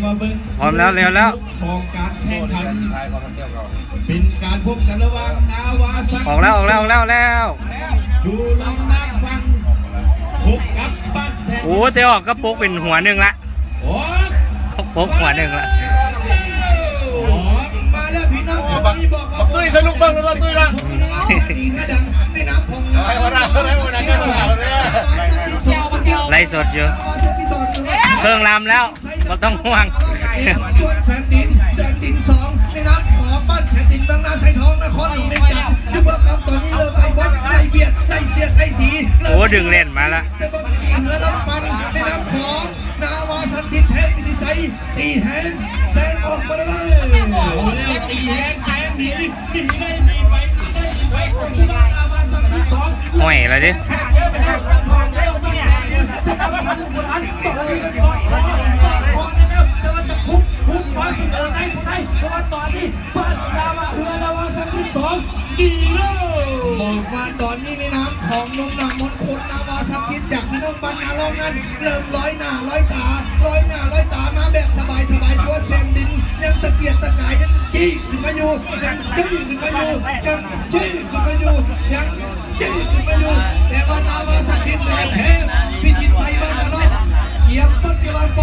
มาเบิ้ง พร้อมแล้วเร็วแล้ว ของการแข่งขันเป็นการพบกันระหว่างนาวาสัก ออกแล้ว ดูลองนั่งฟังพบกับบ้านแสน โอ้เจ๊ออกก็ปุ๊กเป็นหัวหนึ่งละ โอ้ ปุ๊กหัวหนึ่งละ มาแล้วพี่น้องบอกว่าตุ้ยสนุกบ้างหรือเปล่าตุ้ยล่ะในน้ำของนาวาสักไล่สดอยู่เครื่องลำแล้วก็ต้องห่วง แสนดินสองในน้ำของบ้านแสนดินบางนาไซทองนครหลวงเมจับดูว่าครับตอนนี้เริ่มไปวัดไล่เบียดไล่เสียดไล่สี โอ้ดึงเล่นมาละ แต่บางทีเหนือลำฟันในน้ำของนาวาสักดิ์สิทธิ์แท้สิทธิใจตีแหงแซงออกมาเลยโอ้แล้วตีแหงแซงหนีได้หนีไปนาวาสักดิ์สิทธิ์สอง ห่วยอะไรดิบอกว่าตอนนี้ในน้ำของนมนางมดคนนาวาสักดิ์สิทธิ์จากพี่น้องบ้านนาลองนั้นเริ่มร้อยหน้าร้อยตามาแบบสบายชั่วแซงดินยังตะเกียกตะกายยังจี้ขึ้นมาอยู่ยังจี้ขึ้นมาอยู่ยังจี้ขึ้นมาอยู่ยังจี้ขึ้นมาอยู่แต่ว่านาวาสักดิ์สิทธิ์แพ้พิชิตใจบ้านนาลองเหยียบต้นกระบาลไฟ